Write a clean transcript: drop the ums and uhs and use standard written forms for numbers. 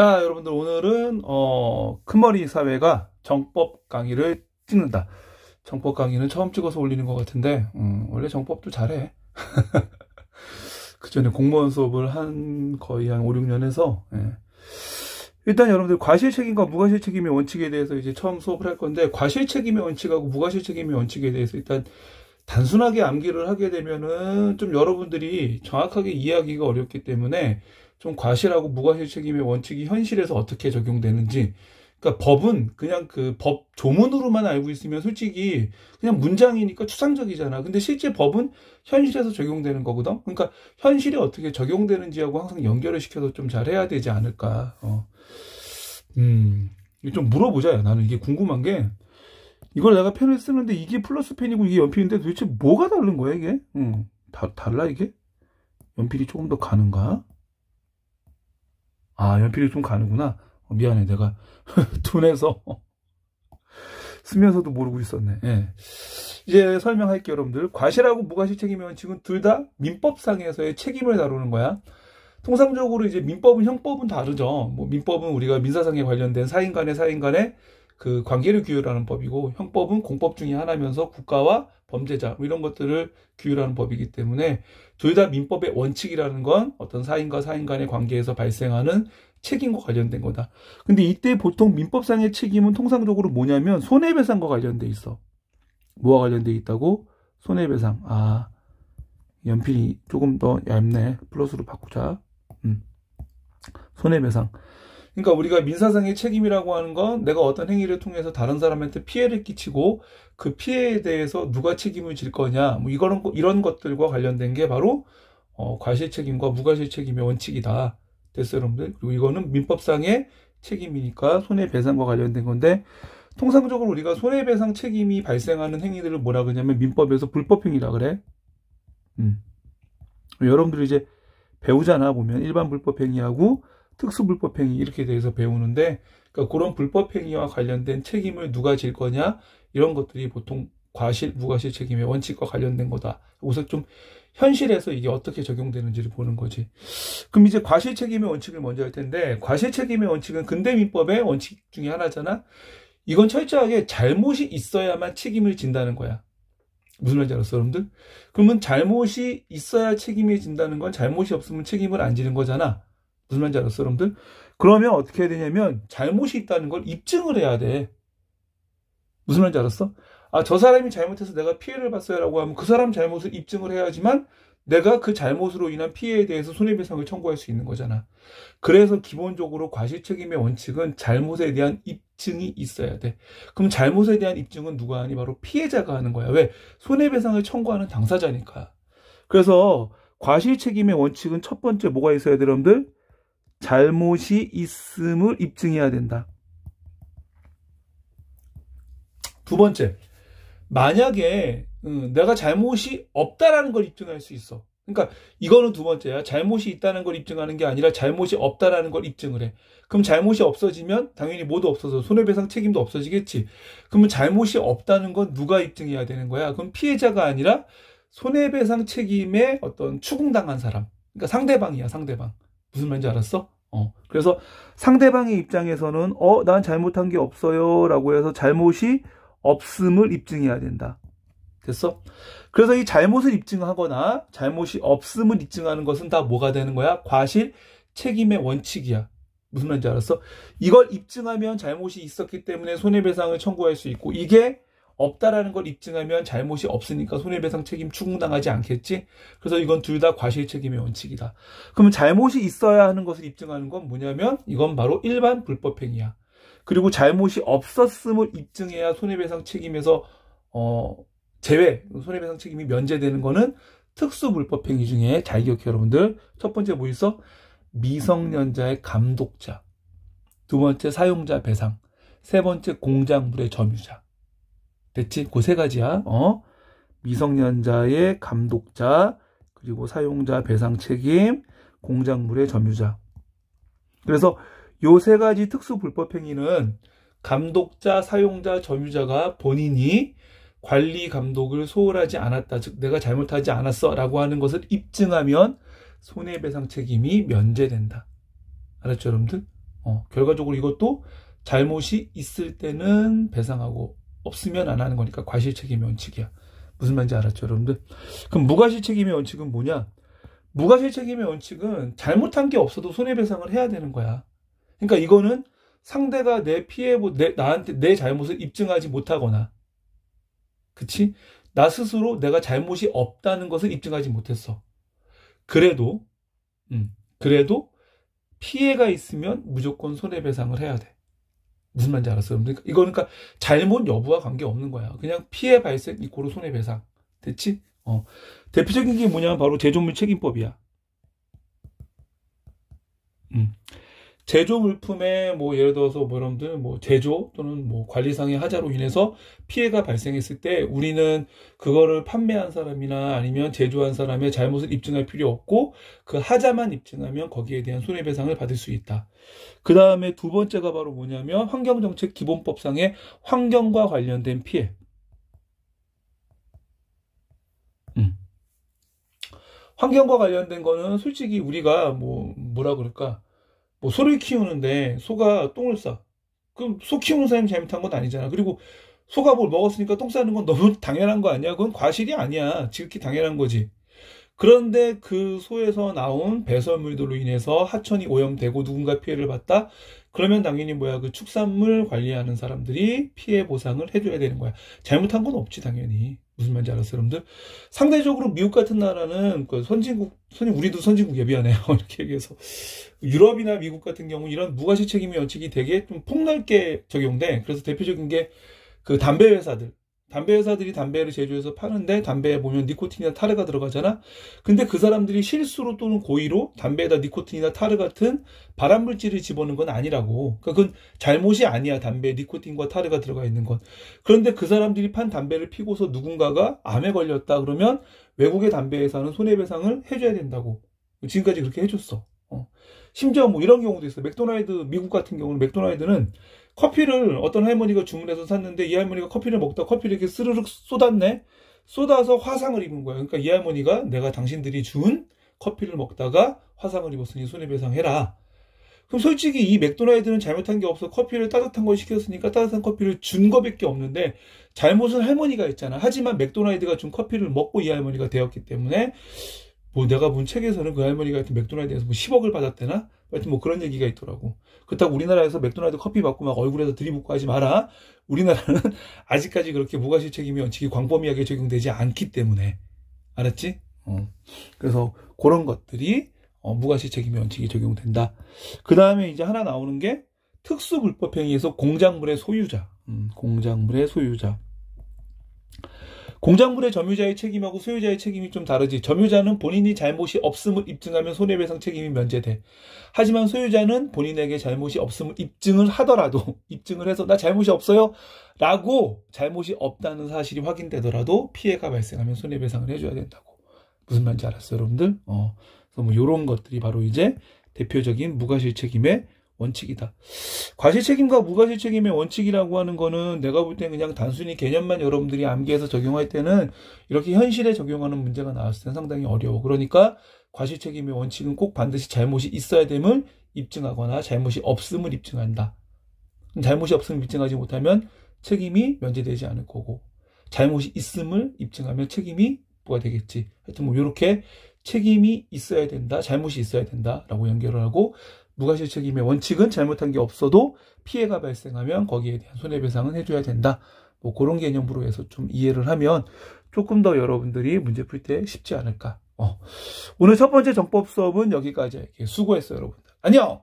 자, 여러분들 오늘은 큰머리 사회가 정법 강의를 찍는다. 정법 강의는 처음 찍어서 올리는 것 같은데 원래 정법도 잘해. 그 전에 공무원 수업을 거의 한 5, 6년 해서 일단 여러분들 과실책임과 무과실책임의 원칙에 대해서 이제 처음 수업을 할 건데, 과실책임의 원칙하고 무과실책임의 원칙에 대해서 일단 단순하게 암기를 하게 되면은 좀 여러분들이 정확하게 이해하기가 어렵기 때문에 좀 과실하고 무과실 책임의 원칙이 현실에서 어떻게 적용되는지, 그러니까 법은 그냥 그 법 조문으로만 알고 있으면 솔직히 그냥 문장이니까 추상적이잖아. 근데 실제 법은 현실에서 적용되는 거거든. 그러니까 현실에 어떻게 적용되는지하고 항상 연결을 시켜서 좀 잘해야 되지 않을까. 좀 물어보자. 나는 이게 궁금한 게, 이걸 내가 펜을 쓰는데 이게 플러스 펜이고 이게 연필인데 도대체 뭐가 다른 거야 이게? 달라 이게? 연필이 조금 더 가는가? 아, 연필이 좀 가는구나. 미안해, 내가 둔해서 쓰면서도 모르고 있었네. 이제 설명할게요, 여러분들. 과실하고 무과실 책임의 원칙은 둘 다 민법상에서의 책임을 다루는 거야. 통상적으로 이제 민법은 형법은 다르죠. 뭐 민법은 우리가 민사상에 관련된 사인 간의 그 관계를 규율하는 법이고, 형법은 공법 중에 하나면서 국가와 범죄자 뭐 이런 것들을 규율하는 법이기 때문에 둘 다 민법의 원칙이라는 건 어떤 사인과 사인 간의 관계에서 발생하는 책임과 관련된 거다. 근데 이때 보통 민법상의 책임은 통상적으로 뭐냐면 손해배상과 관련돼 있어. 뭐와 관련돼 있다고? 손해배상. 아, 연필이 조금 더 얇네. 플러스로 바꾸자. 손해배상. 그러니까 우리가 민사상의 책임이라고 하는 건 내가 어떤 행위를 통해서 다른 사람한테 피해를 끼치고 그 피해에 대해서 누가 책임을 질 거냐, 뭐 이런 것들과 관련된 게 바로 과실 책임과 무과실 책임의 원칙이다. 됐어요, 여러분들? 그리고 이거는 민법상의 책임이니까 손해배상과 관련된 건데, 통상적으로 우리가 손해배상 책임이 발생하는 행위들을 뭐라 그러냐면 민법에서 불법행위라 그래. 여러분들이 이제 배우잖아, 보면 일반 불법행위하고 특수불법행위 이렇게 대해서 배우는데, 그러니까 그런 불법행위와 관련된 책임을 누가 질 거냐, 이런 것들이 보통 과실, 무과실 책임의 원칙과 관련된 거다. 우선 좀 현실에서 이게 어떻게 적용되는지를 보는 거지. 그럼 이제 과실 책임의 원칙을 먼저 할 텐데, 과실 책임의 원칙은 근대민법의 원칙 중에 하나잖아. 이건 철저하게 잘못이 있어야만 책임을 진다는 거야. 무슨 말인지 알았어, 여러분들? 그러면 잘못이 있어야 책임이 진다는 건 잘못이 없으면 책임을 안 지는 거잖아. 무슨 말인지 알았어, 여러분들? 그러면 어떻게 해야 되냐면 잘못이 있다는 걸 입증을 해야 돼. 무슨 말인지 알았어? 아, 저 사람이 잘못해서 내가 피해를 봤어요 라고 하면 그 사람 잘못을 입증을 해야지만 내가 그 잘못으로 인한 피해에 대해서 손해배상을 청구할 수 있는 거잖아. 그래서 기본적으로 과실책임의 원칙은 잘못에 대한 입증이 있어야 돼. 그럼 잘못에 대한 입증은 누가 하니? 바로 피해자가 하는 거야. 왜? 손해배상을 청구하는 당사자니까. 그래서 과실책임의 원칙은 첫 번째 뭐가 있어야 돼, 여러분들? 잘못이 있음을 입증해야 된다. 두 번째, 만약에 내가 잘못이 없다라는 걸 입증할 수 있어. 그러니까 이거는 두 번째야. 잘못이 있다는 걸 입증하는 게 아니라 잘못이 없다라는 걸 입증을 해. 그럼 잘못이 없어지면 당연히 모두 없어서 손해배상 책임도 없어지겠지. 그러면 잘못이 없다는 건 누가 입증해야 되는 거야? 그럼 피해자가 아니라 손해배상 책임에 어떤 추궁당한 사람. 그러니까 상대방이야, 상대방. 무슨 말인지 알았어? 그래서 상대방의 입장에서는 난 잘못한 게 없어요 라고 해서 잘못이 없음을 입증해야 된다. 됐어? 그래서 이 잘못을 입증하거나 잘못이 없음을 입증하는 것은 다 뭐가 되는 거야? 과실 책임의 원칙이야. 무슨 말인지 알았어? 이걸 입증하면 잘못이 있었기 때문에 손해배상을 청구할 수 있고, 이게 없다라는 걸 입증하면 잘못이 없으니까 손해배상 책임 추궁당하지 않겠지? 그래서 이건 둘 다 과실 책임의 원칙이다. 그러면 잘못이 있어야 하는 것을 입증하는 건 뭐냐면 이건 바로 일반 불법행위야. 그리고 잘못이 없었음을 입증해야 손해배상 책임에서 제외, 손해배상 책임이 면제되는 거는 특수불법행위 중에, 잘 기억해요, 여러분들. 첫 번째 뭐 있어? 미성년자의 감독자. 두 번째 사용자 배상. 세 번째 공작물의 점유자. 됐지? 그 세 가지야. 미성년자의 감독자, 그리고 사용자 배상 책임, 공작물의 점유자. 그래서 요 세 가지 특수불법행위는 감독자, 사용자, 점유자가 본인이 관리 감독을 소홀하지 않았다, 즉 내가 잘못하지 않았어 라고 하는 것을 입증하면 손해배상 책임이 면제된다. 알았죠, 여러분들? 결과적으로 이것도 잘못이 있을 때는 배상하고 없으면 안 하는 거니까 과실책임의 원칙이야. 무슨 말인지 알았죠, 여러분들? 그럼 무과실책임의 원칙은 뭐냐? 무과실책임의 원칙은 잘못한 게 없어도 손해배상을 해야 되는 거야. 그러니까 이거는 상대가 내 피해, 나한테 내 잘못을 입증하지 못하거나, 그치? 나 스스로 내가 잘못이 없다는 것을 입증하지 못했어. 그래도 피해가 있으면 무조건 손해배상을 해야 돼. 무슨 말인지 알았어요? 이거는 그러니까 잘못 여부와 관계없는 거야. 그냥 피해 발생 이꼬르 손해배상. 됐지? 대표적인 게 뭐냐면 바로 제조물 책임법이야. 제조 물품에 예를 들어서 여러분들 제조 또는 관리상의 하자로 인해서 피해가 발생했을 때 우리는 그거를 판매한 사람이나 아니면 제조한 사람의 잘못을 입증할 필요 없고 그 하자만 입증하면 거기에 대한 손해배상을 받을 수 있다. 그 다음에 두 번째가 바로 뭐냐면 환경정책 기본법상의 환경과 관련된 피해. 환경과 관련된 거는 솔직히 우리가 뭐라 그럴까? 소를 키우는데 소가 똥을 싸. 그럼 소 키우는 사람이 잘못한 건 아니잖아. 그리고 소가 뭘 먹었으니까 똥 싸는 건 너무 당연한 거 아니야? 그건 과실이 아니야. 지극히 당연한 거지. 그런데 그 소에서 나온 배설물들로 인해서 하천이 오염되고 누군가 피해를 봤다? 그러면 당연히 그 축산물 관리하는 사람들이 피해 보상을 해줘야 되는 거야. 잘못한 건 없지, 당연히. 무슨 말인지 알았어요, 여러분들? 상대적으로 미국 같은 나라는 우리도 선진국이야, 미안해요. 이렇게 얘기해서. 유럽이나 미국 같은 경우 이런 무과실 책임의 원칙이 되게 좀 폭넓게 적용돼. 그래서 대표적인 게 그 담배 회사들이 담배를 제조해서 파는데 담배에 보면 니코틴이나 타르가 들어가잖아. 근데 그 사람들이 실수로 또는 고의로 담배에다 니코틴이나 타르 같은 발암물질을 집어넣은 건 아니라고. 그러니까 그건 잘못이 아니야. 담배에 니코틴과 타르가 들어가 있는 건. 그런데 그 사람들이 판 담배를 피고서 누군가가 암에 걸렸다 그러면 외국의 담배 회사는 손해배상을 해줘야 된다고. 지금까지 그렇게 해줬어. 심지어 이런 경우도 있어. 미국 같은 경우는 맥도날드는 커피를 어떤 할머니가 주문해서 샀는데 이 할머니가 커피를 먹다 커피를 이렇게 스르륵 쏟았네. 쏟아서 화상을 입은 거야. 그러니까 이 할머니가 내가 당신들이 준 커피를 먹다가 화상을 입었으니 손해배상해라. 그럼 솔직히 이 맥도날드는 잘못한 게 없어. 커피를 따뜻한 걸 시켰으니까 따뜻한 커피를 준 거밖에 없는데 잘못은 할머니가 했잖아. 하지만 맥도날드가 준 커피를 먹고 이 할머니가 되었기 때문에 내가 본 책에서는 그 할머니가 하여튼 맥도날드에서 10억을 받았대나? 하여튼 그런 얘기가 있더라고. 그렇다고 우리나라에서 맥도날드 커피 받고 막 얼굴에서 들이붓고 하지 마라. 우리나라는 아직까지 그렇게 무과실 책임의 원칙이 광범위하게 적용되지 않기 때문에. 알았지? 그래서 그런 것들이 무과실 책임의 원칙이 적용된다. 그 다음에 이제 하나 나오는 게 특수불법행위에서 공작물의 소유자. 공작물의 소유자. 공작물의 점유자의 책임하고 소유자의 책임이 좀 다르지. 점유자는 본인이 잘못이 없음을 입증하면 손해배상 책임이 면제돼. 하지만 소유자는 본인에게 잘못이 없음을 입증을 하더라도, 입증을 해서 나 잘못이 없어요 라고 잘못이 없다는 사실이 확인되더라도 피해가 발생하면 손해배상을 해줘야 된다고. 무슨 말인지 알았어요, 여러분들? 그래서 요런 것들이 바로 이제 대표적인 무과실 책임의 원칙이다. 과실책임과 무과실책임의 원칙이라고 하는 거는 내가 볼 때 그냥 단순히 개념만 여러분들이 암기해서 적용할 때는 이렇게 현실에 적용하는 문제가 나왔을 때는 상당히 어려워. 그러니까 과실책임의 원칙은 꼭 반드시 잘못이 있어야 됨을 입증하거나 잘못이 없음을 입증한다. 잘못이 없음을 입증하지 못하면 책임이 면제되지 않을 거고 잘못이 있음을 입증하면 책임이 부과되겠지. 하여튼 이렇게 책임이 있어야 된다, 잘못이 있어야 된다라고 연결을 하고 무과실 책임의 원칙은 잘못한 게 없어도 피해가 발생하면 거기에 대한 손해배상은 해줘야 된다. 그런 개념으로 해서 좀 이해를 하면 조금 더 여러분들이 문제 풀 때 쉽지 않을까. 오늘 첫 번째 정법 수업은 여기까지 할게요. 수고했어요, 여러분들. 안녕!